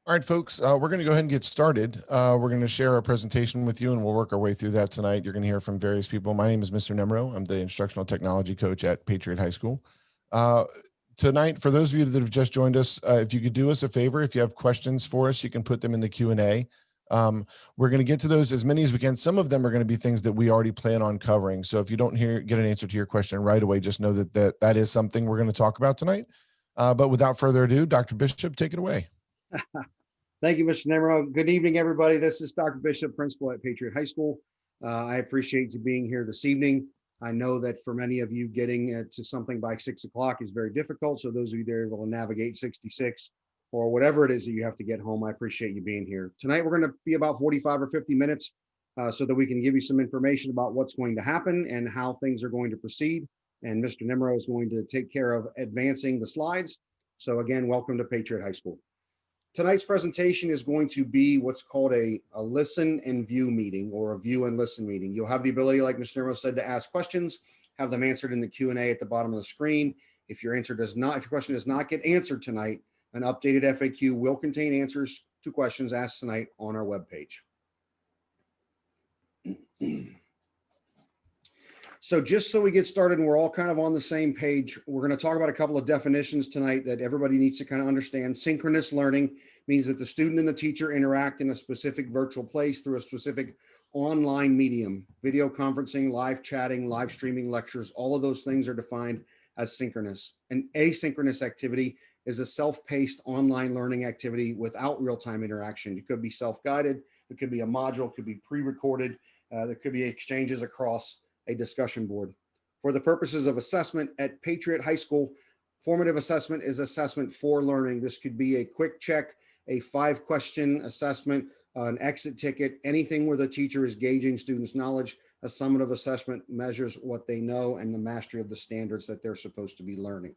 All right, folks, we're going to go ahead and get started. We're going to share our presentation with you, and we'll work our way through that tonight. You're going to hear from various people. My name is Mr. Nemro. I'm the instructional technology coach at Patriot High School. Uh, Tonight, for those of you that have just joined us, if you could do us a favor, if you have questions for us, you can put them in the Q&A. We're going to get to those as many as we can. Some of them are going to be things that we already plan on covering. So if you don't get an answer to your question right away, just know that is something we're going to talk about tonight. But without further ado, Dr. Bishop, take it away. Thank you, Mr. Nemro. Good evening, everybody. This is Dr. Bishop, principal at Patriot High School. I appreciate you being here this evening. I know that for many of you, getting to something by 6 o'clock is very difficult. So those of you that are able to navigate 66 or whatever it is that you have to get home, I appreciate you being here. Tonight, we're going to be about 45 or 50 minutes so that we can give you some information about what's going to happen and how things are going to proceed. And Mr. Nemro is going to take care of advancing the slides. So again, welcome to Patriot High School. Tonight's presentation is going to be what's called a listen and view meeting, or a view and listen meeting. You'll have the ability, like Mr. Nervo said, to ask questions, have them answered in the Q&A at the bottom of the screen. If your question does not get answered tonight, an updated FAQ will contain answers to questions asked tonight on our webpage. So just so we get started and we're all kind of on the same page, we're going to talk about a couple of definitions tonight that everybody needs to kind of understand. Synchronous learning means that the student and the teacher interact in a specific virtual place through a specific online medium. Video conferencing, live chatting, live streaming lectures, all of those things are defined as synchronous. An asynchronous activity is a self-paced online learning activity without real-time interaction. It could be self-guided, it could be a module, it could be pre-recorded, there could be exchanges across a discussion board. For the purposes of assessment at Patriot High School, formative assessment is assessment for learning. This could be a quick check, a 5-question assessment, an exit ticket, anything where the teacher is gauging students' knowledge. A summative assessment measures what they know and the mastery of the standards that they're supposed to be learning.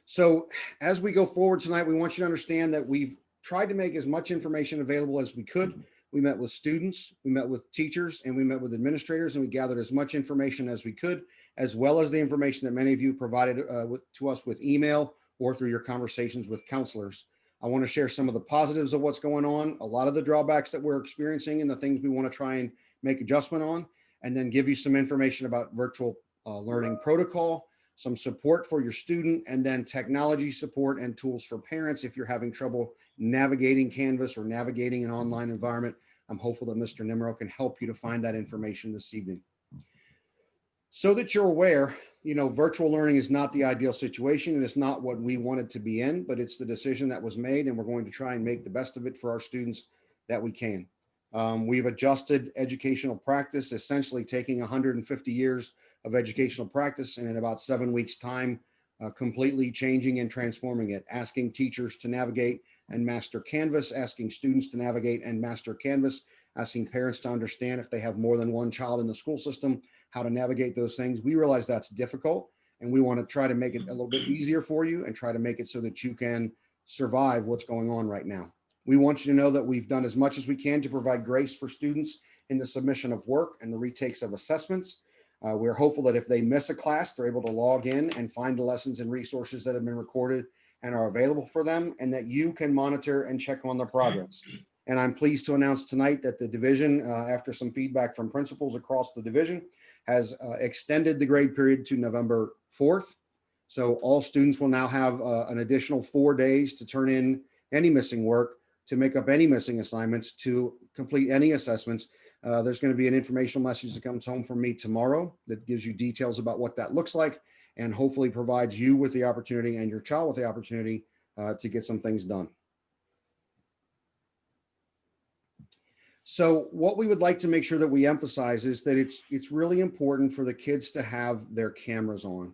So as we go forward tonight, we want you to understand that we've tried to make as much information available as we could. We met with students, we met with teachers, and we met with administrators, and we gathered as much information as we could, as well as the information that many of you provided to us with email or through your conversations with counselors. I want to share some of the positives of what's going on, a lot of the drawbacks that we're experiencing, and the things we want to try and make adjustment on, and then give you some information about virtual learning protocol, some support for your student, and then technology support and tools for parents if you're having trouble navigating Canvas or navigating an online environment. I'm hopeful that Mr. Nimro can help you to find that information this evening. So that you're aware, virtual learning is not the ideal situation, and it's not what we wanted to be in, but it's the decision that was made, and we're going to try and make the best of it for our students that we can. We've adjusted educational practice, essentially taking 150 years of educational practice and in about 7 weeks' time, completely changing and transforming it, asking teachers to navigate and master Canvas, asking students to navigate and master Canvas, asking parents to understand if they have more than one child in the school system, how to navigate those things. We realize that's difficult, and we want to try to make it a little bit easier for you and try to make it so that you can survive what's going on right now. We want you to know that we've done as much as we can to provide grace for students in the submission of work and the retakes of assessments. We're hopeful that if they miss a class, they're able to log in and find the lessons and resources that have been recorded and are available for them, and that you can monitor and check on their progress. And I'm pleased to announce tonight that the division, after some feedback from principals across the division, has extended the grade period to November 4th. So all students will now have an additional 4 days to turn in any missing work, to make up any missing assignments, to complete any assessments. There's going to be an informational message that comes home from me tomorrow that gives you details about what that looks like, and hopefully provides you with the opportunity and your child with the opportunity to get some things done. So what we would like to make sure that we emphasize is that it's really important for the kids to have their cameras on,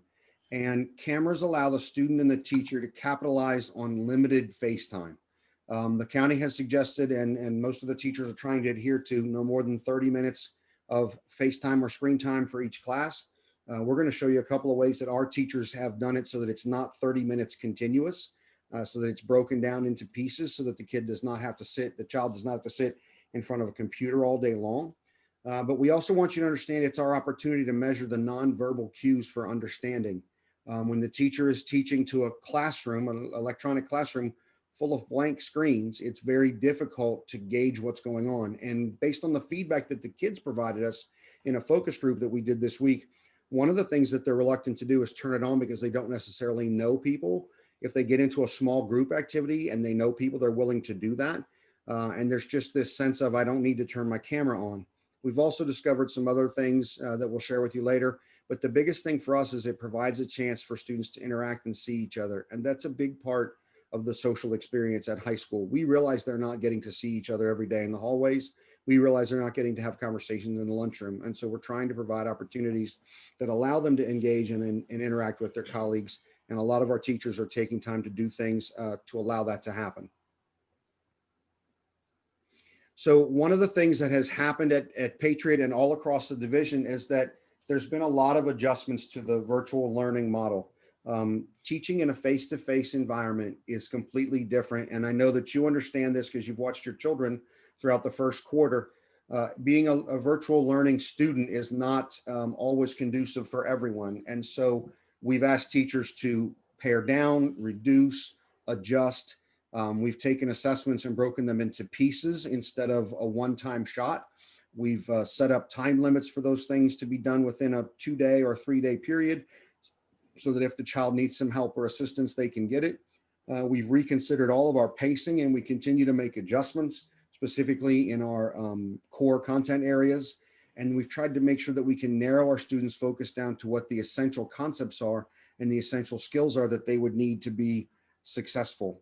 and cameras allow the student and the teacher to capitalize on limited face time. The county has suggested, and most of the teachers are trying to adhere to, no more than 30 minutes of FaceTime or screen time for each class. We're going to show you a couple of ways that our teachers have done it so that it's not 30 minutes continuous, so that it's broken down into pieces so that the child does not have to sit in front of a computer all day long. But we also want you to understand it's our opportunity to measure the nonverbal cues for understanding. When the teacher is teaching to a classroom, an electronic classroom, full of blank screens, it's very difficult to gauge what's going on. And based on the feedback that the kids provided us in a focus group that we did this week, one of the things that they're reluctant to do is turn it on because they don't necessarily know people. If they get into a small group activity and they know people, they're willing to do that. And there's just this sense of, I don't need to turn my camera on. We've also discovered some other things that we'll share with you later. But the biggest thing for us is it provides a chance for students to interact and see each other. And that's a big part of the social experience at high school. We realize they're not getting to see each other every day in the hallways. We realize they're not getting to have conversations in the lunchroom. And so we're trying to provide opportunities that allow them to engage and interact with their colleagues. And a lot of our teachers are taking time to do things to allow that to happen. So one of the things that has happened at Patriot and all across the division is that there's been a lot of adjustments to the virtual learning model. Teaching in a face-to-face environment is completely different. And I know that you understand this because you've watched your children throughout the first quarter. Being a virtual learning student is not always conducive for everyone. And so we've asked teachers to pare down, reduce, adjust. We've taken assessments and broken them into pieces instead of a one-time shot. We've set up time limits for those things to be done within a 2-day or 3-day period so that if the child needs some help or assistance, they can get it. We've reconsidered all of our pacing and we continue to make adjustments, specifically in our core content areas. And we've tried to make sure that we can narrow our students' focus down to what the essential concepts are and the essential skills are that they would need to be successful.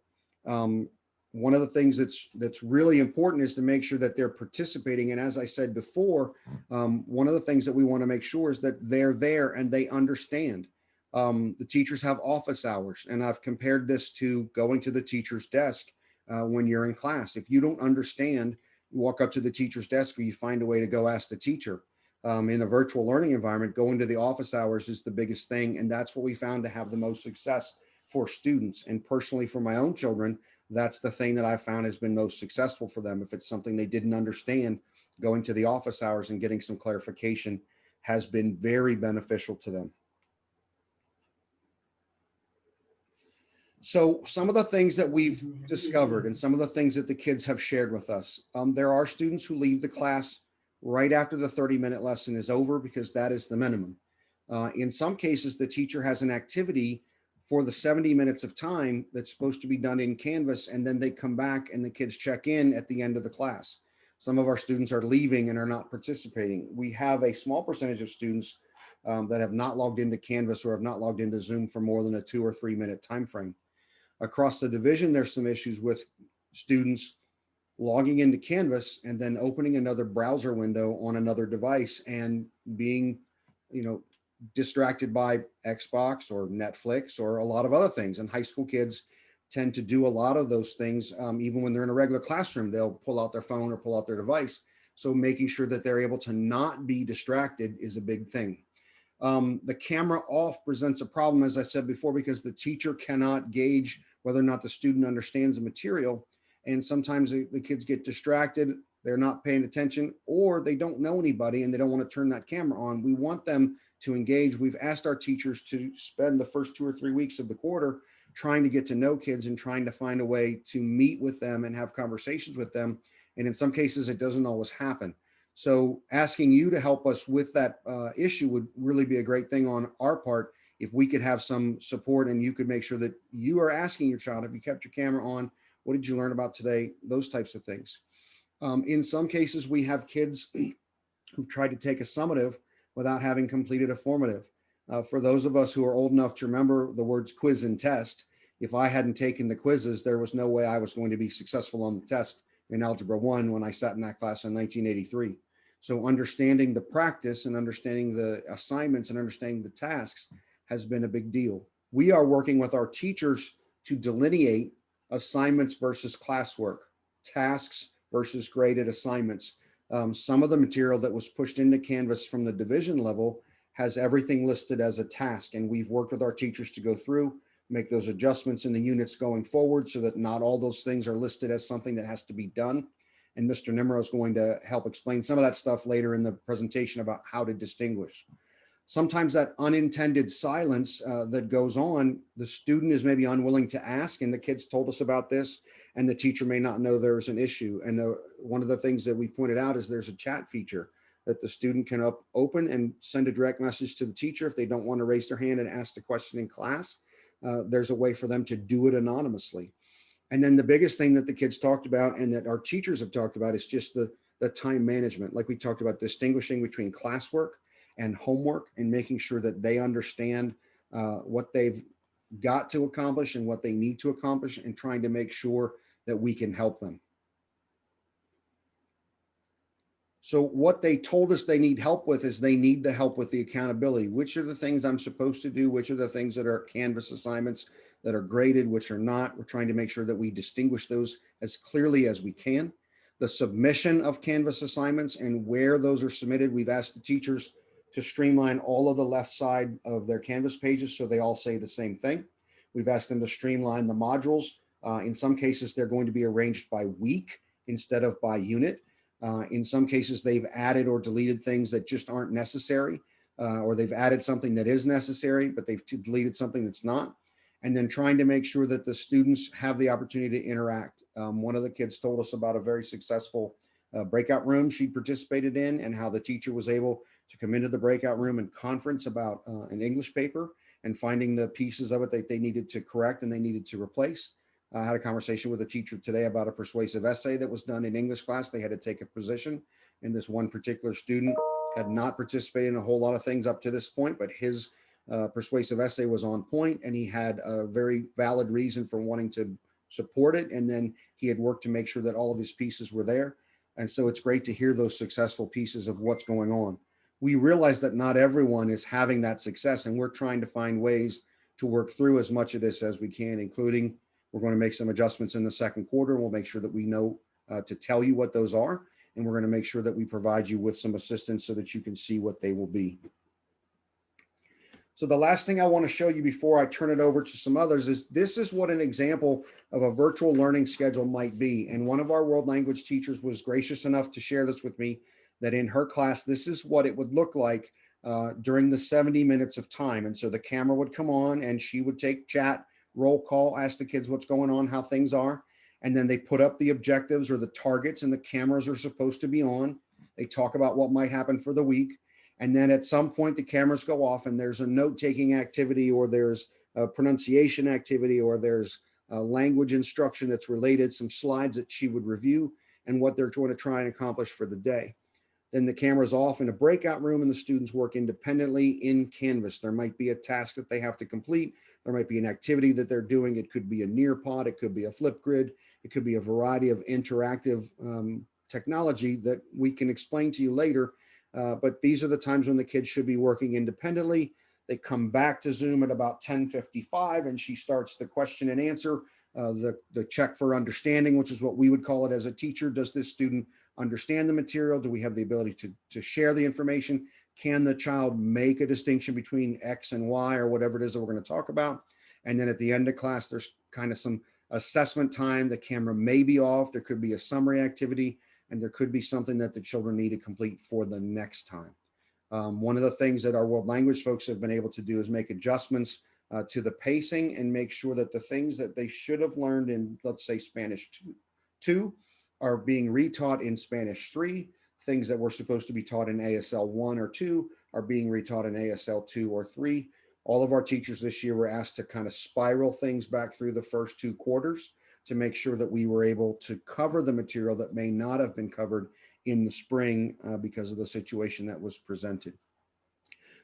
One of the things that's really important is to make sure that they're participating. And as I said before, one of the things that we want to make sure is that they're there and they understand. The teachers have office hours, and I've compared this to going to the teacher's desk when you're in class. If you don't understand, you walk up to the teacher's desk or you find a way to go ask the teacher. In a virtual learning environment, going to the office hours is the biggest thing. And that's what we found to have the most success for students. And personally, for my own children, that's the thing that I found has been most successful for them. If it's something they didn't understand, going to the office hours and getting some clarification has been very beneficial to them. So some of the things that we've discovered and some of the things that the kids have shared with us, there are students who leave the class right after the 30-minute lesson is over because that is the minimum. In some cases, the teacher has an activity for the 70 minutes of time that's supposed to be done in Canvas, and then they come back and the kids check in at the end of the class. Some of our students are leaving and are not participating. We have a small percentage of students that have not logged into Canvas or have not logged into Zoom for more than a 2 or 3 minute time frame. Across the division, there's some issues with students logging into Canvas and then opening another browser window on another device and being, distracted by Xbox or Netflix or a lot of other things. And high school kids tend to do a lot of those things. Even when they're in a regular classroom, they'll pull out their phone or pull out their device. So making sure that they're able to not be distracted is a big thing. The camera off presents a problem, as I said before, because the teacher cannot gauge whether or not the student understands the material. And sometimes the kids get distracted, they're not paying attention, or they don't know anybody and they don't want to turn that camera on. We want them to engage. We've asked our teachers to spend the first 2 or 3 weeks of the quarter trying to get to know kids and trying to find a way to meet with them and have conversations with them. And in some cases, it doesn't always happen. So asking you to help us with that issue would really be a great thing on our part. If we could have some support and you could make sure that you are asking your child, have you kept your camera on? What did you learn about today? Those types of things. In some cases, we have kids who've tried to take a summative without having completed a formative. For those of us who are old enough to remember the words quiz and test, if I hadn't taken the quizzes, there was no way I was going to be successful on the test in Algebra 1 when I sat in that class in 1983. So understanding the practice and understanding the assignments and understanding the tasks has been a big deal. We are working with our teachers to delineate assignments versus classwork, tasks versus graded assignments. Some of the material that was pushed into Canvas from the division level has everything listed as a task, and we've worked with our teachers to go through, make those adjustments in the units going forward so that not all those things are listed as something that has to be done. And Mr. Nimro is going to help explain some of that stuff later in the presentation about how to distinguish. Sometimes that unintended silence that goes on, the student is maybe unwilling to ask, and the kids told us about this, and the teacher may not know there's an issue. And one of the things that we pointed out is there's a chat feature that the student can open and send a direct message to the teacher if they don't want to raise their hand and ask the question in class. There's a way for them to do it anonymously. And then the biggest thing that the kids talked about and that our teachers have talked about is just the time management. Like we talked about, distinguishing between classwork and homework and making sure that they understand what they've got to accomplish and what they need to accomplish, and trying to make sure that we can help them. So what they told us they need help with is they need the help with the accountability. Which are the things I'm supposed to do? Which are the things that are Canvas assignments that are graded, which are not? We're trying to make sure that we distinguish those as clearly as we can. The submission of Canvas assignments and where those are submitted, we've asked the teachers to streamline all of the left side of their Canvas pages so they all say the same thing. We've asked them to streamline the modules. In some cases, they're going to be arranged by week instead of by unit. In some cases, they've added or deleted things that just aren't necessary, or they've added something that is necessary, but they've deleted something that's not. And then trying to make sure that the students have the opportunity to interact. One of the kids told us about a very successful breakout room she participated in, and how the teacher was able to come into the breakout room and conference about an English paper and finding the pieces of it that they needed to correct and they needed to replace. I had a conversation with a teacher today about a persuasive essay that was done in English class. They had to take a position, and this one particular student had not participated in a whole lot of things up to this point, but his persuasive essay was on point, and he had a very valid reason for wanting to support it. And then he had worked to make sure that all of his pieces were there. And so it's great to hear those successful pieces of what's going on. We realize that not everyone is having that success, and we're trying to find ways to work through as much of this as we can, including we're going to make some adjustments in the second quarter. We'll make sure that we know to tell you what those are, and we're going to make sure that we provide you with some assistance so that you can see what they will be. So the last thing I want to show you before I turn it over to some others is this is what an example of a virtual learning schedule might be. And one of our world language teachers was gracious enough to share this with me, that in her class, this is what it would look like during the 70 minutes of time. And so the camera would come on and she would take chat, roll call, ask the kids what's going on, how things are. And then they put up the objectives or the targets, and the cameras are supposed to be on. They talk about what might happen for the week. And then at some point, the cameras go off and there's a note-taking activity, or there's a pronunciation activity, or there's a language instruction that's related, some slides that she would review and what they're going to try and accomplish for the day. Then the camera's off in a breakout room and the students work independently in Canvas. There might be a task that they have to complete. There might be an activity that they're doing. It could be a Nearpod. It could be a Flipgrid. It could be a variety of interactive technology that we can explain to you later. But these are the times when the kids should be working independently. They come back to Zoom at about 10:55 and she starts the question and answer, the check for understanding, which is what we would call it as a teacher. Does this student understand the material? Do we have the ability to share the information? Can the child make a distinction between X and Y, or whatever it is that we're going to talk about? And then at the end of class, there's kind of some assessment time. The camera may be off. There could be a summary activity, and there could be something that the children need to complete for the next time. One of the things that our world language folks have been able to do is make adjustments to the pacing and make sure that the things that they should have learned in, let's say, Spanish 2 are being retaught in Spanish 3. Things that were supposed to be taught in ASL 1 or 2 are being retaught in ASL 2 or 3. All of our teachers this year were asked to kind of spiral things back through the first 2 quarters to make sure that we were able to cover the material that may not have been covered in the spring because of the situation that was presented.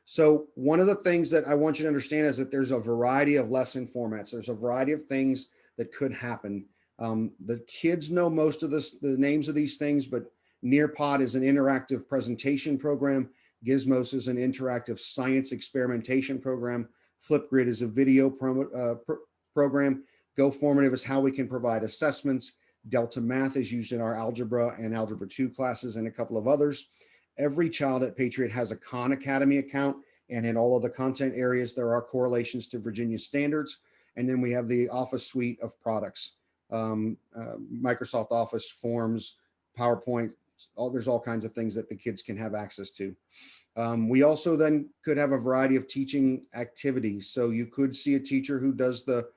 So one of the things that I want you to understand is that there's a variety of lesson formats. There's a variety of things that could happen. The kids know most of the names of these things, but Nearpod is an interactive presentation program. Gizmos is an interactive science experimentation program. Flipgrid is a video program. Go Formative is how we can provide assessments. Delta Math is used in our algebra and algebra 2 classes and a couple of others. Every child at Patriot has a Khan Academy account, and in all of the content areas, there are correlations to Virginia standards. And then we have the Office suite of products, Microsoft Office, Forms, PowerPoint. There's all kinds of things that the kids can have access to. We also then could have a variety of teaching activities. So you could see a teacher who does the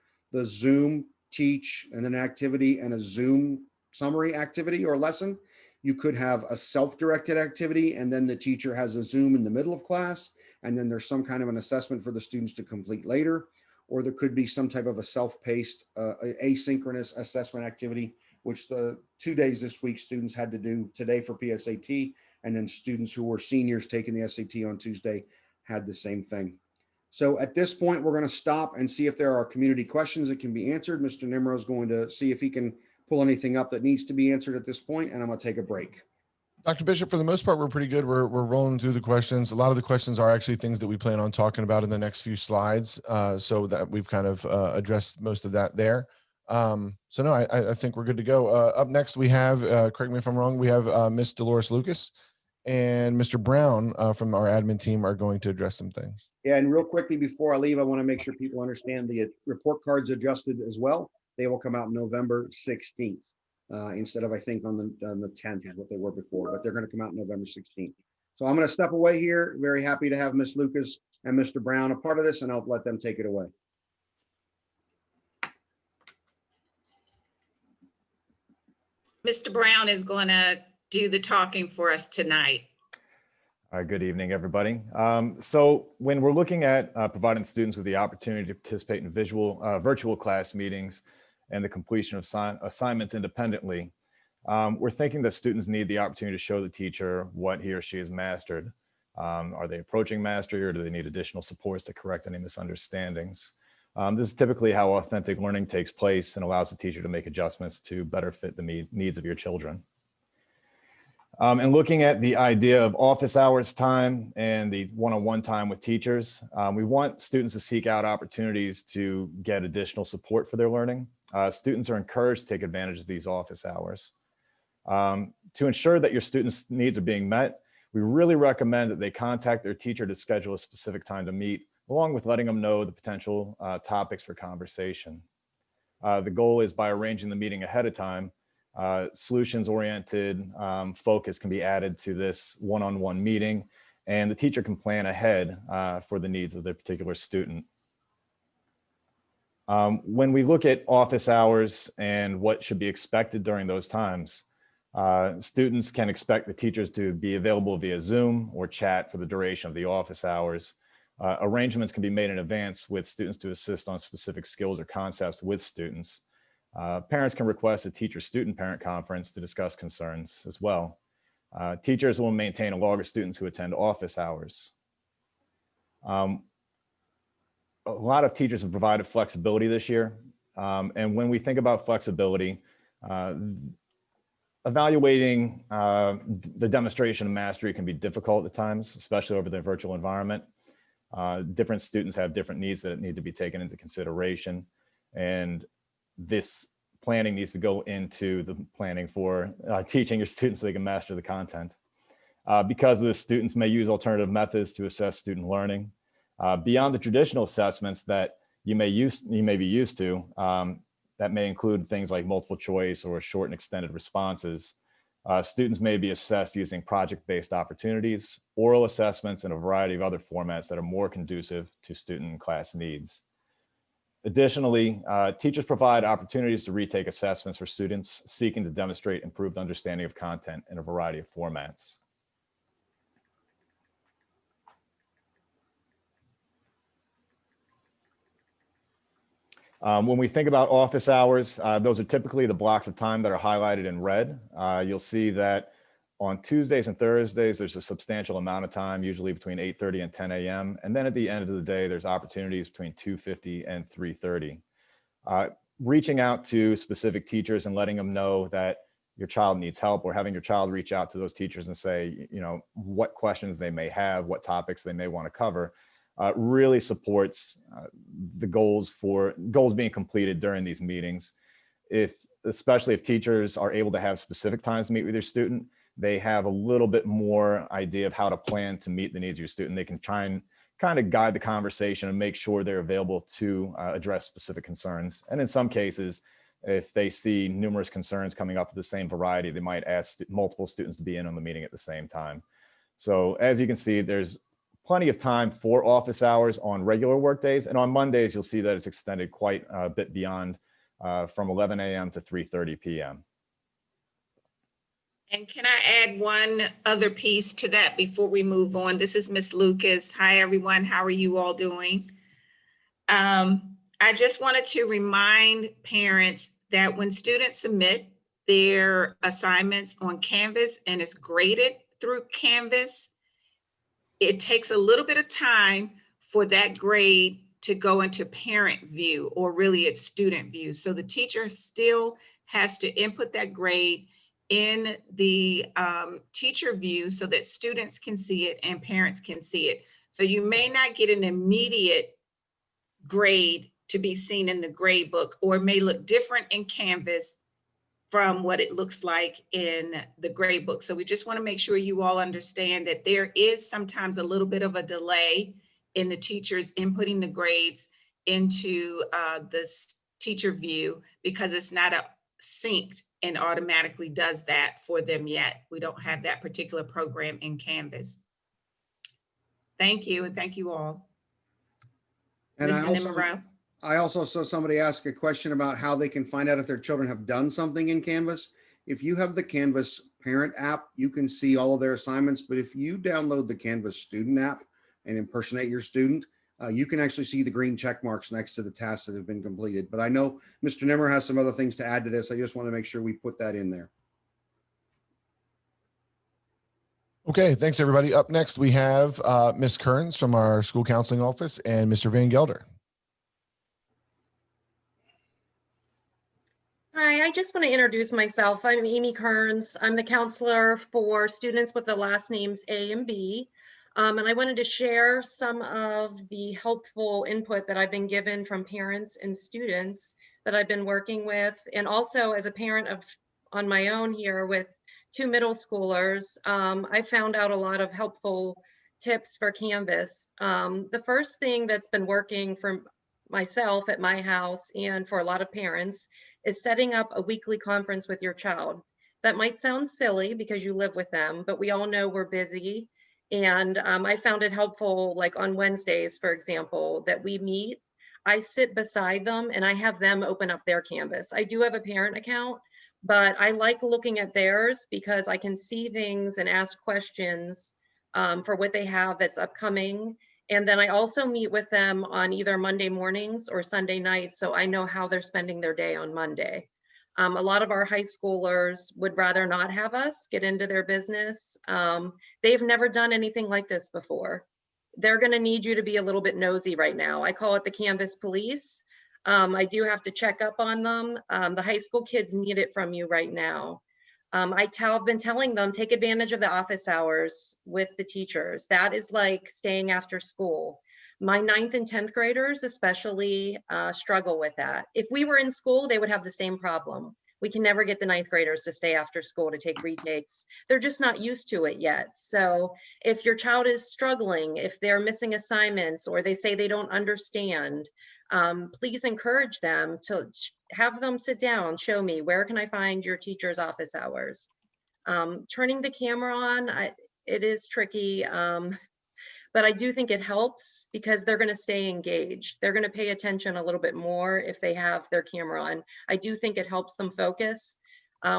Zoom teach and an activity and a Zoom summary activity or lesson. You could have a self-directed activity, and then the teacher has a Zoom in the middle of class, and then there's some kind of an assessment for the students to complete later. Or there could be some type of a self-paced asynchronous assessment activity, which the 2 days this week students had to do today for PSAT, and then students who were seniors taking the SAT on Tuesday had the same thing. So at this point, we're going to stop and see if there are community questions that can be answered. Mr. Nimro is going to see if he can pull anything up that needs to be answered at this point, and I'm going to take a break. Dr. Bishop, for the most part, we're pretty good. We're rolling through the questions. A lot of the questions are actually things that we plan on talking about in the next few slides, so that we've kind of addressed most of that there. So no, I think we're good to go. Up next, we have, correct me if I'm wrong, we have Miss Dolores Lucas and Mr. Brown from our admin team are going to address some things. Yeah, and real quickly before I leave, I want to make sure people understand the report cards adjusted as well. They will come out November 16th instead of, I think, on the 10th is what they were before, but they're going to come out November 16th. So I'm going to step away here. Very happy to have Miss Lucas and Mr. Brown a part of this, and I'll let them take it away. Mr. Brown is going to do the talking for us tonight. Good evening, everybody. So when we're looking at providing students with the opportunity to participate in virtual class meetings and the completion of assignments independently, we're thinking that students need the opportunity to show the teacher what he or she has mastered. Are they approaching mastery, or do they need additional supports to correct any misunderstandings? This is typically how authentic learning takes place and allows the teacher to make adjustments to better fit the needs of your children. And looking at the idea of office hours time and the one-on-one time with teachers, we want students to seek out opportunities to get additional support for their learning. Students are encouraged to take advantage of these office hours. To ensure that your students' needs are being met, we really recommend that they contact their teacher to schedule a specific time to meet, along with letting them know the potential topics for conversation. The goal is, by arranging the meeting ahead of time, solutions-oriented focus can be added to this one-on-one meeting, and the teacher can plan ahead for the needs of their particular student. When we look at office hours and what should be expected during those times, students can expect the teachers to be available via Zoom or chat for the duration of the office hours. Arrangements can be made in advance with students to assist on specific skills or concepts with students. Parents can request a teacher-student parent conference to discuss concerns as well. Teachers will maintain a log of students who attend office hours. A lot of teachers have provided flexibility this year. And when we think about flexibility, evaluating the demonstration of mastery can be difficult at times, especially over the virtual environment. Different students have different needs that need to be taken into consideration. And this planning needs to go into the planning for teaching your students so they can master the content. Because of this, students may use alternative methods to assess student learning. Beyond the traditional assessments that you may be used to, that may include things like multiple choice or short and extended responses. Students may be assessed using project-based opportunities, oral assessments, and a variety of other formats that are more conducive to student and class needs. Additionally, teachers provide opportunities to retake assessments for students seeking to demonstrate improved understanding of content in a variety of formats. When we think about office hours, those are typically the blocks of time that are highlighted in red. You'll see that on Tuesdays and Thursdays, there's a substantial amount of time, usually between 8:30 and 10 a.m. And then at the end of the day, there's opportunities between 2:50 and 3:30. Reaching out to specific teachers and letting them know that your child needs help, or having your child reach out to those teachers and say, you know, what questions they may have, what topics they may want to cover, really supports the goals being completed during these meetings. Especially if teachers are able to have specific times to meet with your student, they have a little bit more idea of how to plan to meet the needs of your student. They can try and kind of guide the conversation and make sure they're available to address specific concerns. And in some cases, if they see numerous concerns coming up of the same variety, they might ask multiple students to be in on the meeting at the same time. So as you can see, there's plenty of time for office hours on regular work days. And on Mondays, you'll see that it's extended quite a bit beyond from 11 a.m. to 3:30 p.m. And can I add one other piece to that before we move on? This is Miss Lucas. Hi, everyone. How are you all doing? I just wanted to remind parents that when students submit their assignments on Canvas and it's graded through Canvas, it takes a little bit of time for that grade to go into parent view, or really it's student view. So the teacher still has to input that grade in the teacher view so that students can see it and parents can see it. So you may not get an immediate grade to be seen in the grade book, or it may look different in Canvas from what it looks like in the grade book. So we just want to make sure you all understand that there is sometimes a little bit of a delay in the teachers inputting the grades into this teacher view, because it's not synced and automatically does that for them yet. We don't have that particular program in Canvas. Thank you, and thank you all. And Mr. Nimero. I also saw somebody ask a question about how they can find out if their children have done something in Canvas. If you have the Canvas parent app, you can see all of their assignments. But if you download the Canvas student app and impersonate your student, you can actually see the green check marks next to the tasks that have been completed. But I know Mr. Nimmer has some other things to add to this. I just want to make sure we put that in there. Okay, thanks everybody. Up next, we have Ms. Kearns from our school counseling office and Mr. Van Gelder. Hi, I just want to introduce myself. I'm Amy Kearns. I'm the counselor for students with the last names A and B. And I wanted to share some of the helpful input that I've been given from parents and students that I've been working with. And also as a parent on my own here with 2 middle schoolers, I found out a lot of helpful tips for Canvas. The first thing that's been working for myself at my house and for a lot of parents is setting up a weekly conference with your child. That might sound silly because you live with them, but we all know we're busy. And I found it helpful, like on Wednesdays, for example, that we meet. I sit beside them and I have them open up their Canvas. I do have a parent account, but I like looking at theirs because I can see things and ask questions for what they have that's upcoming. And then I also meet with them on either Monday mornings or Sunday nights, so I know how they're spending their day on Monday. A lot of our high schoolers would rather not have us get into their business. They've never done anything like this before. They're gonna need you to be a little bit nosy right now. I call it the Canvas police. I do have to check up on them. The high school kids need it from you right now. I've been telling them, take advantage of the office hours with the teachers. That is like staying after school. My 9th and 10th graders especially struggle with that. If we were in school, they would have the same problem. We can never get the 9th graders to stay after school to take retakes. They're just not used to it yet. So if your child is struggling, if they're missing assignments or they say they don't understand, please encourage them to have them sit down, show me, where can I find your teacher's office hours? Turning the camera on, it is tricky, but I do think it helps because they're gonna stay engaged. They're gonna pay attention a little bit more if they have their camera on. I do think it helps them focus.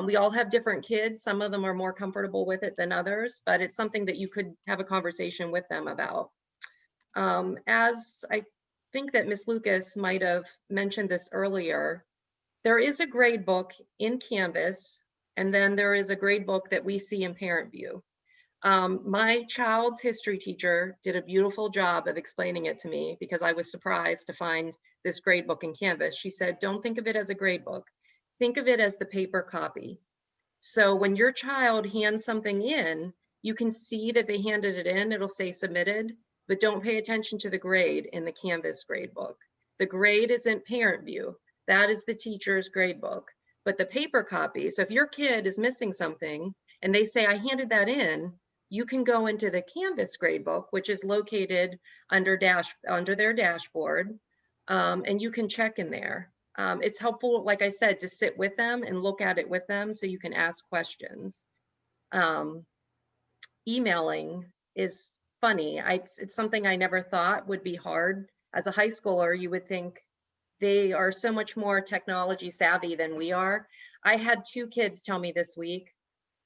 We all have different kids. Some of them are more comfortable with it than others, but it's something that you could have a conversation with them about. As I think that Ms. Lucas might have mentioned this earlier, there is a grade book in Canvas, and then there is a grade book that we see in Parent View. My child's history teacher did a beautiful job of explaining it to me because I was surprised to find this grade book in Canvas. She said, don't think of it as a grade book. Think of it as the paper copy. So when your child hands something in, you can see that they handed it in, it'll say submitted, but don't pay attention to the grade in the Canvas grade book. The grade is in Parent View. That is the teacher's grade book. But the paper copy, so if your kid is missing something and they say, I handed that in, you can go into the Canvas grade book, which is located under their dashboard, and you can check in there. It's helpful, like I said, to sit with them and look at it with them so you can ask questions. emailing is funny. It's something I never thought would be hard. As a high schooler, you would think they are so much more technology savvy than we are. I had 2 kids tell me this week,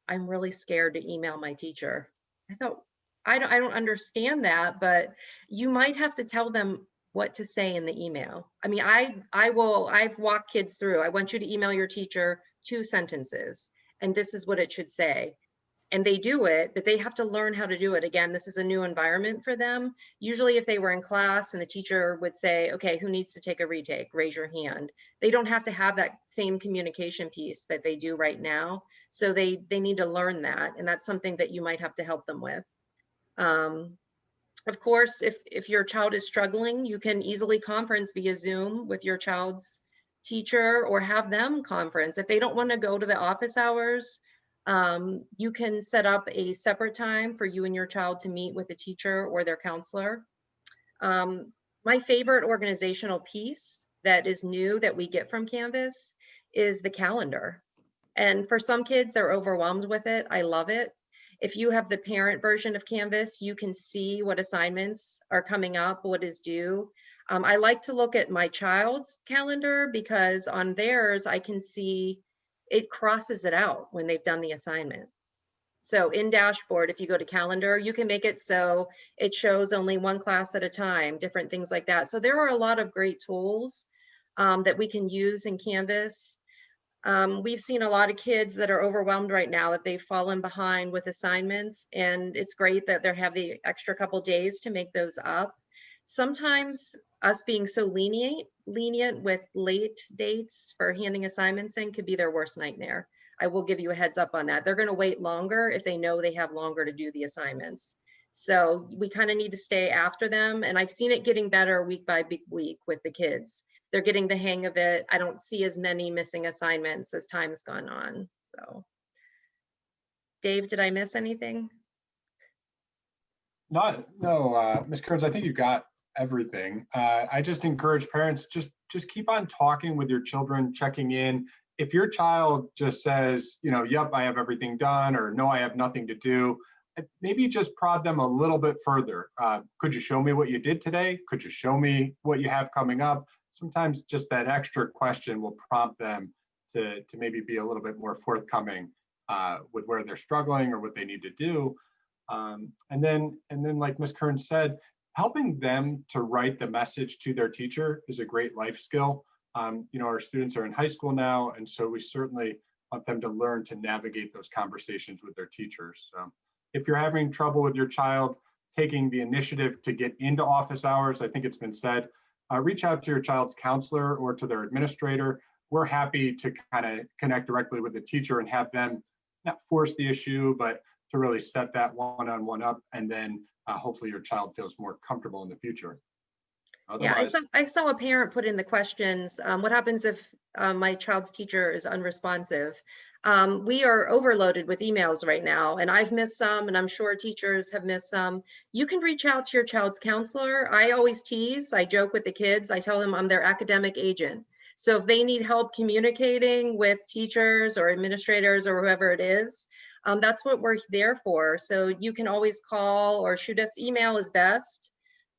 I'm really scared to email my teacher. I thought, I don't understand that, but you might have to tell them what to say in the email. I mean, I've walked kids through. I want you to email your teacher 2 sentences, and this is what it should say. And they do it, but they have to learn how to do it. Again, this is a new environment for them. Usually if they were in class and the teacher would say, okay, who needs to take a retake? Raise your hand. They don't have to have that same communication piece that they do right now. So they need to learn that. And that's something that you might have to help them with. Of course, if your child is struggling, you can easily conference via Zoom with your child's teacher or have them conference. If they don't want to go to the office hours, you can set up a separate time for you and your child to meet with the teacher or their counselor. My favorite organizational piece that is new that we get from Canvas is the calendar. And for some kids, they're overwhelmed with it. I love it. If you have the parent version of Canvas, you can see what assignments are coming up, what is due. I like to look at my child's calendar because on theirs, I can see it crosses it out when they've done the assignment. So in dashboard, if you go to calendar, you can make it so it shows only one class at a time, different things like that. So there are a lot of great tools that we can use in Canvas. We've seen a lot of kids that are overwhelmed right now that they've fallen behind with assignments, and it's great that they have the extra couple days to make those up. Sometimes us being so lenient with late dates for handing assignments in could be their worst nightmare. I will give you a heads up on that. They're going to wait longer if they know they have longer to do the assignments. So we kind of need to stay after them. And I've seen it getting better week by week with the kids. They're getting the hang of it. I don't see as many missing assignments as time's gone on. So Dave, did I miss anything? No, Ms. Kearns, I think you got everything. I just encourage parents, just keep on talking with your children, checking in. If your child just says, yep, I have everything done, or no, I have nothing to do, maybe just prod them a little bit further. Could you show me what you did today? Could you show me what you have coming up? Sometimes just that extra question will prompt them to maybe be a little bit more forthcoming with where they're struggling or what they need to do. And then like Ms. Kearns said, helping them to write the message to their teacher is a great life skill. Our students are in high school now, and so we certainly want them to learn to navigate those conversations with their teachers. If you're having trouble with your child taking the initiative to get into office hours, I think it's been said, reach out to your child's counselor or to their administrator. We're happy to kind of connect directly with the teacher and have them not force the issue, but to really set that one-on-one up, and then hopefully your child feels more comfortable in the future. Otherwise, yeah, I saw a parent put in the questions, what happens if my child's teacher is unresponsive? We are overloaded with emails right now, and I've missed some, and I'm sure teachers have missed some. You can reach out to your child's counselor. I always tease, I joke with the kids, I tell them I'm their academic agent. So if they need help communicating with teachers or administrators or whoever it is, that's what we're there for. So you can always call or shoot us. Email is best,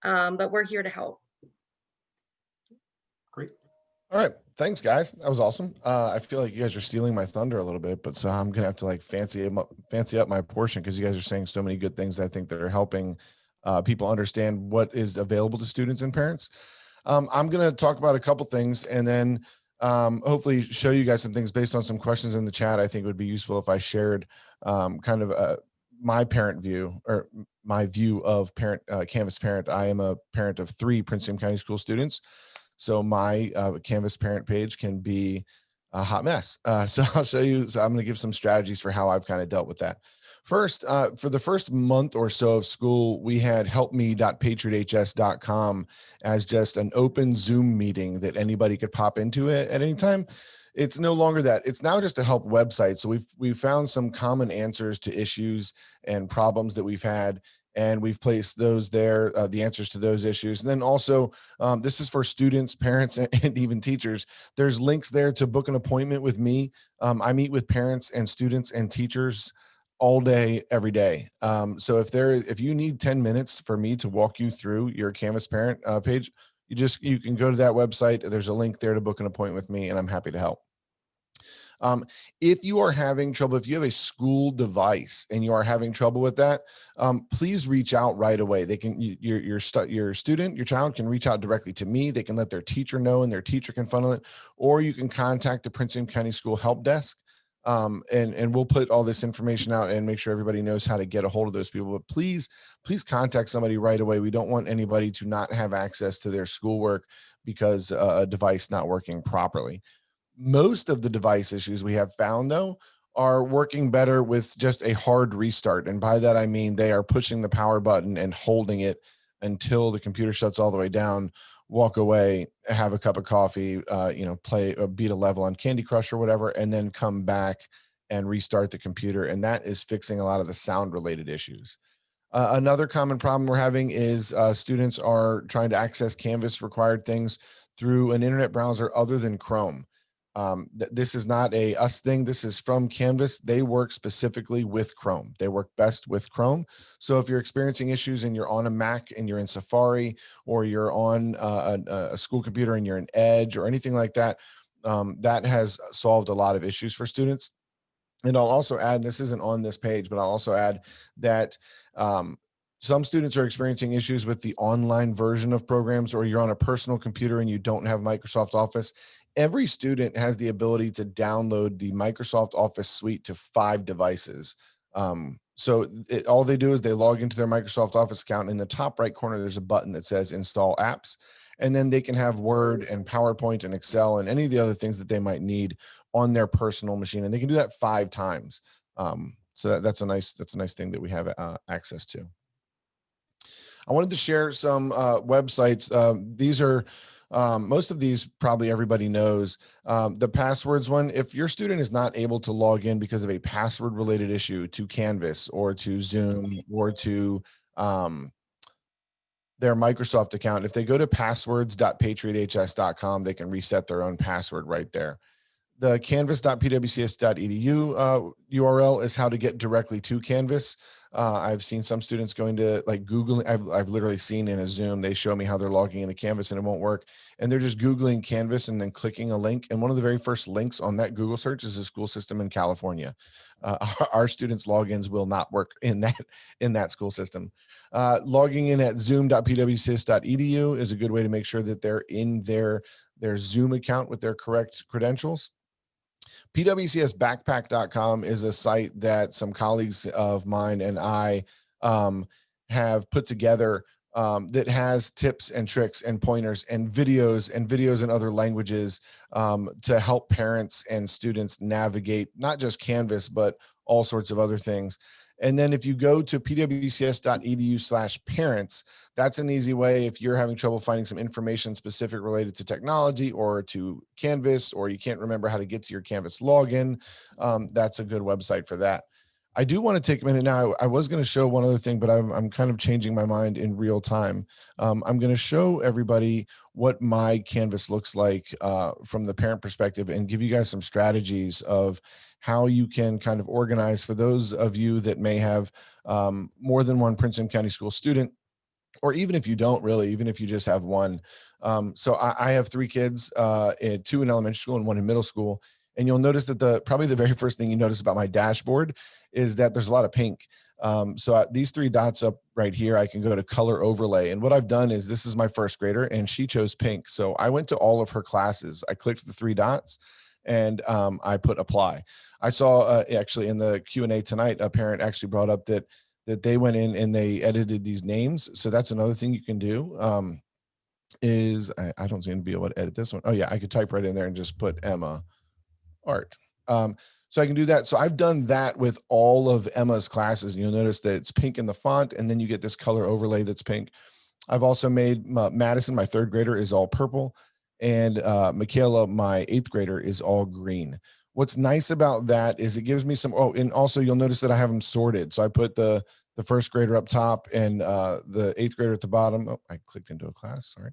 but we're here to help. Great. All right. Thanks, guys. That was awesome. I feel like you guys are stealing my thunder a little bit, but so I'm going to have to like fancy up my portion because you guys are saying so many good things I think that are helping people understand what is available to students and parents. I'm going to talk about a couple things and then hopefully show you guys some things based on some questions in the chat. I think it would be useful if I shared kind of my parent view or my view of Canvas parent. I am a parent of 3 Prince William County School students. So my Canvas parent page can be a hot mess. So I'll show you. So I'm going to give some strategies for how I've kind of dealt with that. First, for the first month or so of school, we had helpme.patrioths.com as just an open Zoom meeting that anybody could pop into it at any time. It's no longer that. It's now just a help website. So we've found some common answers to issues and problems that we've had, and we've placed those there, the answers to those issues. And then also, this is for students, parents, and even teachers. There's links there to book an appointment with me. I meet with parents and students and teachers all day, every day. So if you need 10 minutes for me to walk you through your Canvas parent page, you can go to that website. There's a link there to book an appointment with me, and I'm happy to help. If you are having trouble, if you have a school device and you are having trouble with that, please reach out right away. They can, your student, your child can reach out directly to me. They can let their teacher know, and their teacher can funnel it, or you can contact the Prince William County School Help Desk. And we'll put all this information out and make sure everybody knows how to get a hold of those people. But please contact somebody right away. We don't want anybody to not have access to their schoolwork because a device not working properly. Most of the device issues we have found, though, are working better with just a hard restart. And by that, I mean they are pushing the power button and holding it until the computer shuts all the way down, walk away, have a cup of coffee, play or beat a level on Candy Crush or whatever, and then come back and restart the computer. And that is fixing a lot of the sound related issues. Another common problem we're having is students are trying to access Canvas required things through an internet browser other than Chrome. This is not a us thing. This is from Canvas. They work specifically with Chrome. They work best with Chrome. So if you're experiencing issues and you're on a Mac and you're in Safari, or you're on a school computer and you're in Edge or anything like that, that has solved a lot of issues for students. And I'll also add, this isn't on this page, but I'll also add that some students are experiencing issues with the online version of programs, or you're on a personal computer and you don't have Microsoft Office. Every student has the ability to download the Microsoft Office suite to 5 devices. All they do is they log into their Microsoft Office account. In the top right corner, there's a button that says install apps, and then they can have Word and PowerPoint and Excel and any of the other things that they might need on their personal machine. And they can do that 5 times. So that's a nice thing that we have access to. I wanted to share some websites. These are most of these probably everybody knows. The passwords one, if your student is not able to log in because of a password related issue to Canvas or to Zoom or to their Microsoft account, if they go to passwords.patrioths.com, they can reset their own password right there. The canvas.pwcs.edu URL is how to get directly to Canvas. I've seen some students going to like Googling. I've literally seen in a Zoom, they show me how they're logging into Canvas and it won't work. And they're just Googling Canvas and then clicking a link. And one of the very first links on that Google search is a school system in California. Our students' logins will not work in that school system. Logging in at zoom.pwcs.edu is a good way to make sure that they're in their Zoom account with their correct credentials. pwcsbackpack.com is a site that some colleagues of mine and I have put together that has tips and tricks and pointers and videos in other languages to help parents and students navigate not just Canvas, but all sorts of other things. And then if you go to pwcs.edu/parents, that's an easy way if you're having trouble finding some information specific related to technology or to Canvas, or you can't remember how to get to your Canvas login. That's a good website for that. I do want to take a minute now. I was going to show one other thing, but I'm kind of changing my mind in real time. I'm going to show everybody what my Canvas looks like from the parent perspective and give you guys some strategies of how you can kind of organize for those of you that may have more than one Prince William County School student, or even if you don't really, even if you just have one. So I have 3 kids, 2 in elementary school and 1 in middle school. And you'll notice that probably the very first thing you notice about my dashboard is that there's a lot of pink. So these 3 dots up right here, I can go to color overlay. And what I've done is, this is my first grader and she chose pink. So I went to all of her classes. I clicked the 3 dots and I put apply. I saw actually in the Q&A tonight, a parent actually brought up that they went in and they edited these names. So that's another thing you can do. I don't seem to be able to edit this one. Oh yeah, I could type right in there and just put Emma Art. So I can do that. So I've done that with all of Emma's classes. And you'll notice that it's pink in the font, and then you get this color overlay that's pink. I've also made Madison, my 3rd grader, is all purple, and Michaela, my 8th grader, is all green. What's nice about that is it gives me some, and also you'll notice that I have them sorted. So I put the 1st grader up top and the 8th grader at the bottom. Oh, I clicked into a class, sorry.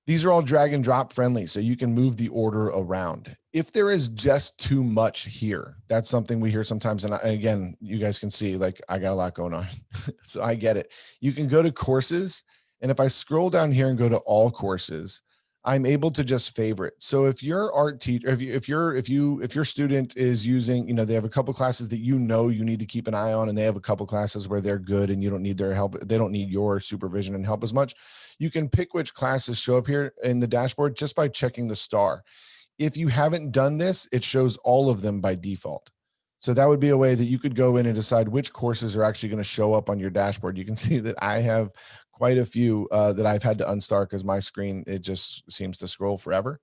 These are all drag and drop friendly, so you can move the order around. If there is just too much here, that's something we hear sometimes. And again, you guys can see, like, I got a lot going on, so I get it. You can go to courses, and if I scroll down here and go to all courses, I'm able to just favorite. So if your art teacher, if your student is using, they have a couple classes that you need to keep an eye on, and they have a couple classes where they're good and you don't need their help, they don't need your supervision and help as much, you can pick which classes show up here in the dashboard just by checking the star. If you haven't done this, it shows all of them by default. So that would be a way that you could go in and decide which courses are actually going to show up on your dashboard. You can see that I have quite a few that I've had to unstar because my screen, it just seems to scroll forever.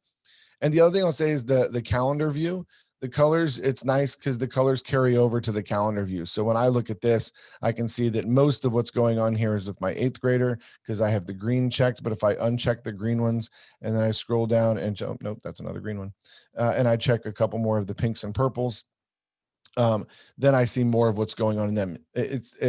And the other thing I'll say is the calendar view. The colors, it's nice because the colors carry over to the calendar view. So when I look at this, I can see that most of what's going on here is with my 8th grader because I have the green checked. But if I uncheck the green ones and then I scroll down and jump, nope, that's another green one. And I check a couple more of the pinks and purples, then I see more of what's going on in them.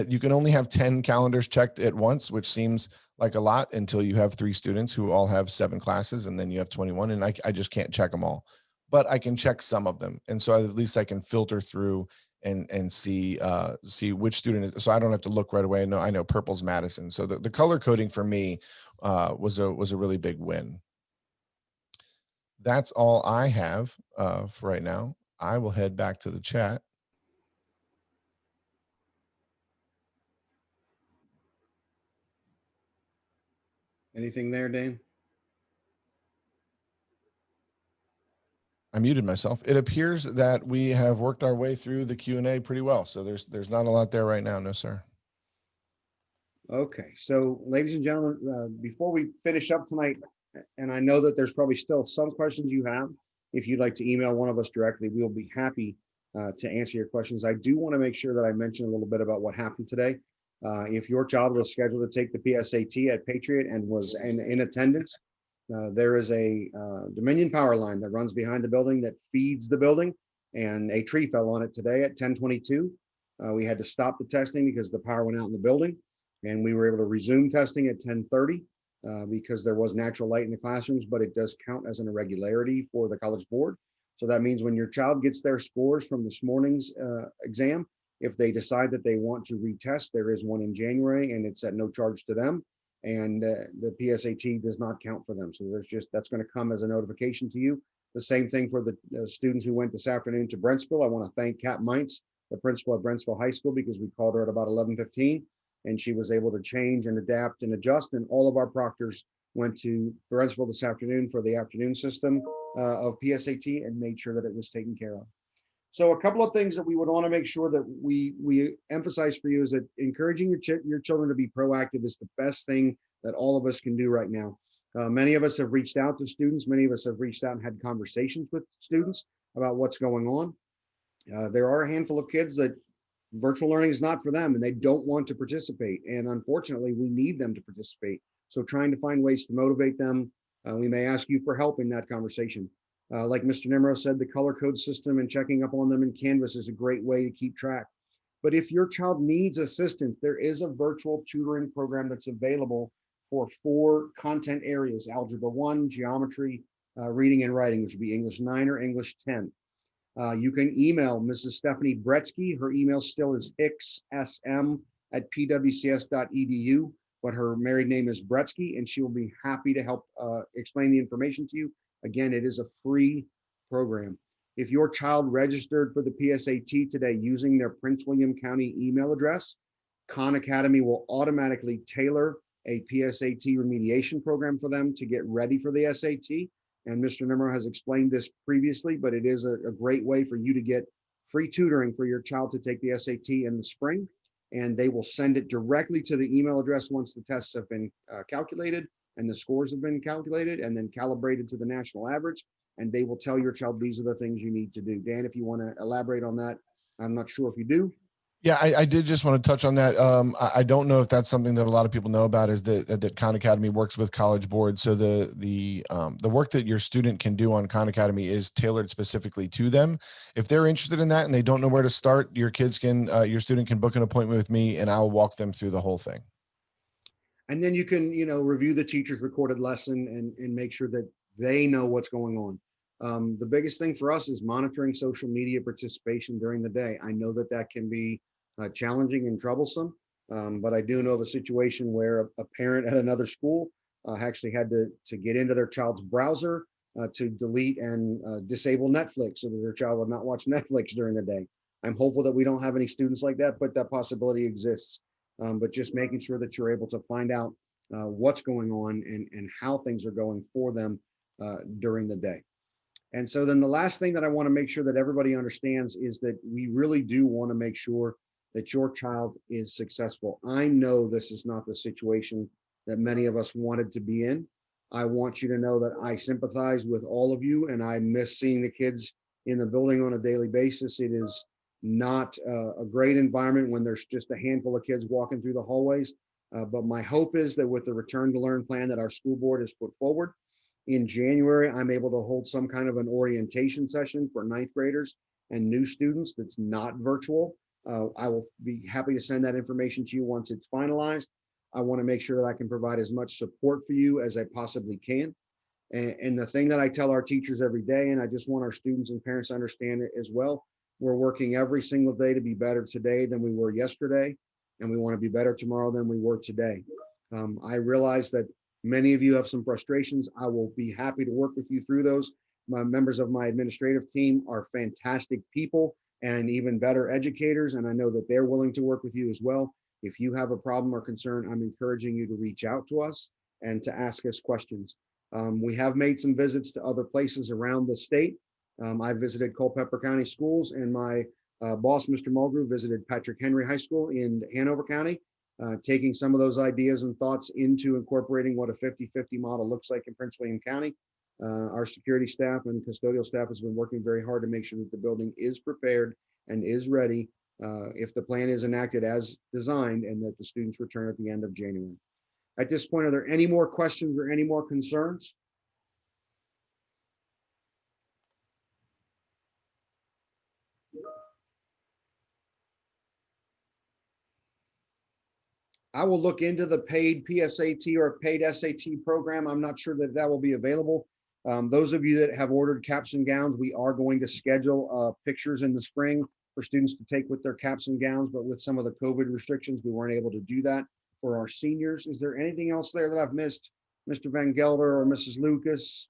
You can only have 10 calendars checked at once, which seems like a lot until you have 3 students who all have 7 classes, and then you have 21, and I just can't check them all, but I can check some of them. And so at least I can filter through and see which student, so I don't have to look right away. I know purple's Madison. So the color coding for me was a really big win. That's all I have for right now. I will head back to the chat. Anything there, Dane? I muted myself. It appears that we have worked our way through the Q&A pretty well. So there's not a lot there right now. No, sir. Okay, so ladies and gentlemen, before we finish up tonight, and I know that there's probably still some questions you have, if you'd like to email one of us directly, we'll be happy to answer your questions. I do want to make sure that I mention a little bit about what happened today. If your child was scheduled to take the PSAT at Patriot and was in attendance, there is a Dominion power line that runs behind the building that feeds the building, and a tree fell on it today at 10:22. We had to stop the testing because the power went out in the building, and we were able to resume testing at 10:30 because there was natural light in the classrooms, but it does count as an irregularity for the College Board. So that means when your child gets their scores from this morning's exam, if they decide that they want to retest, there is one in January, and it's at no charge to them. And the PSAT does not count for them. So that's going to come as a notification to you. The same thing for the students who went this afternoon to Brentsville. I want to thank Kat Mintz, the principal at Brentsville High School, because we called her at about 11:15, and she was able to change and adapt and adjust. And all of our proctors went to Brentsville this afternoon for the afternoon system of PSAT and made sure that it was taken care of. So a couple of things that we would want to make sure that we emphasize for you is that encouraging your children to be proactive is the best thing that all of us can do right now. Many of us have reached out to students. Many of us have reached out and had conversations with students about what's going on. There are a handful of kids that virtual learning is not for them and they don't want to participate. And unfortunately, we need them to participate. So trying to find ways to motivate them. We may ask you for help in that conversation. Like Mr. Nimro said, the color code system and checking up on them in Canvas is a great way to keep track. But if your child needs assistance, there is a virtual tutoring program that's available for 4 content areas: Algebra 1, Geometry, Reading and Writing, which would be English 9 or English 10. You can email Mrs. Stephanie Bretsky. Her email still is hicksm@pwcs.edu, but her married name is Bretsky, and she will be happy to help explain the information to you. Again, it is a free program. If your child registered for the PSAT today using their Prince William County email address, Khan Academy will automatically tailor a PSAT remediation program for them to get ready for the SAT. And Mr. Nimmer has explained this previously, but it is a great way for you to get free tutoring for your child to take the SAT in the spring. And they will send it directly to the email address once the tests have been calculated and the scores have been calculated and then calibrated to the national average. And they will tell your child, these are the things you need to do. Dan, if you want to elaborate on that, I'm not sure if you do. Yeah, I did just want to touch on that. I don't know if that's something that a lot of people know about, is that Khan Academy works with College Board. So the work that your student can do on Khan Academy is tailored specifically to them. If they're interested in that and they don't know where to start, your student can book an appointment with me and I'll walk them through the whole thing. And then you can, review the teacher's recorded lesson and make sure that they know what's going on. The biggest thing for us is monitoring social media participation during the day. I know that can be challenging and troublesome, but I do know of a situation where a parent at another school actually had to get into their child's browser to delete and disable Netflix so that their child would not watch Netflix during the day. I'm hopeful that we don't have any students like that, but that possibility exists. But just making sure that you're able to find out what's going on and how things are going for them during the day. And so then the last thing that I want to make sure that everybody understands is that we really do want to make sure that your child is successful. I know this is not the situation that many of us wanted to be in. I want you to know that I sympathize with all of you, and I miss seeing the kids in the building on a daily basis. It is not a great environment when there's just a handful of kids walking through the hallways. But my hope is that with the return to learn plan that our school board has put forward, in January, I'm able to hold some kind of an orientation session for ninth graders and new students that's not virtual. I will be happy to send that information to you once it's finalized. I want to make sure that I can provide as much support for you as I possibly can. And the thing that I tell our teachers every day, and I just want our students and parents to understand it as well, we're working every single day to be better today than we were yesterday, and we want to be better tomorrow than we were today. I realize that many of you have some frustrations. I will be happy to work with you through those. My members of my administrative team are fantastic people and even better educators, and I know that they're willing to work with you as well. If you have a problem or concern, I'm encouraging you to reach out to us and to ask us questions. We have made some visits to other places around the state. I visited Culpeper County Schools, and my boss, Mr. Mulgrew, visited Patrick Henry High School in Hanover County, taking some of those ideas and thoughts into incorporating what a 50-50 model looks like in Prince William County. Our security staff and custodial staff has been working very hard to make sure that the building is prepared and is ready if the plan is enacted as designed, and that the students return at the end of January. At this point, are there any more questions or any more concerns? I will look into the paid PSAT or paid SAT program. I'm not sure that will be available. Those of you that have ordered caps and gowns, we are going to schedule pictures in the spring for students to take with their caps and gowns, but with some of the COVID restrictions, we weren't able to do that for our seniors. Is there anything else there that I've missed, Mr. Van Gelder or Mrs. Lucas?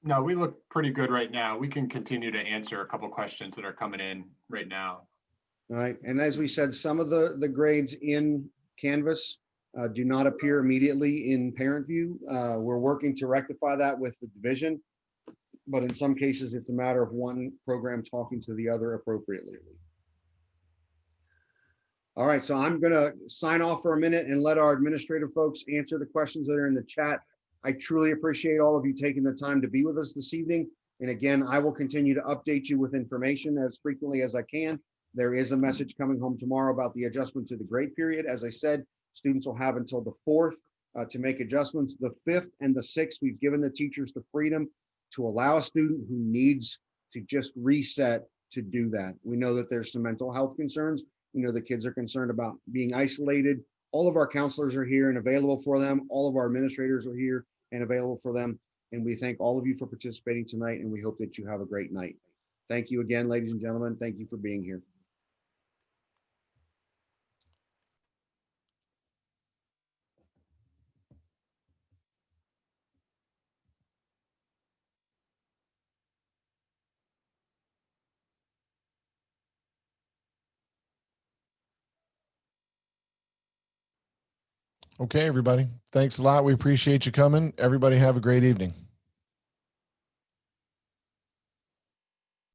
No, we look pretty good right now. We can continue to answer a couple questions that are coming in right now. All right, and as we said, some of the grades in Canvas do not appear immediately in parent view. We're working to rectify that with the division, but in some cases, it's a matter of one program talking to the other appropriately. All right, so I'm gonna sign off for a minute and let our administrative folks answer the questions that are in the chat. I truly appreciate all of you taking the time to be with us this evening. And again, I will continue to update you with information as frequently as I can. There is a message coming home tomorrow about the adjustment to the grade period. As I said, students will have until the 4th to make adjustments. The 5th and the 6th, we've given the teachers the freedom to allow a student who needs to just reset to do that. We know that there's some mental health concerns. We know the kids are concerned about being isolated. All of our counselors are here and available for them. All of our administrators are here and available for them. And we thank all of you for participating tonight, and we hope that you have a great night. Thank you again, ladies and gentlemen. Thank you for being here. Okay, everybody. Thanks a lot. We appreciate you coming. Everybody have a great evening.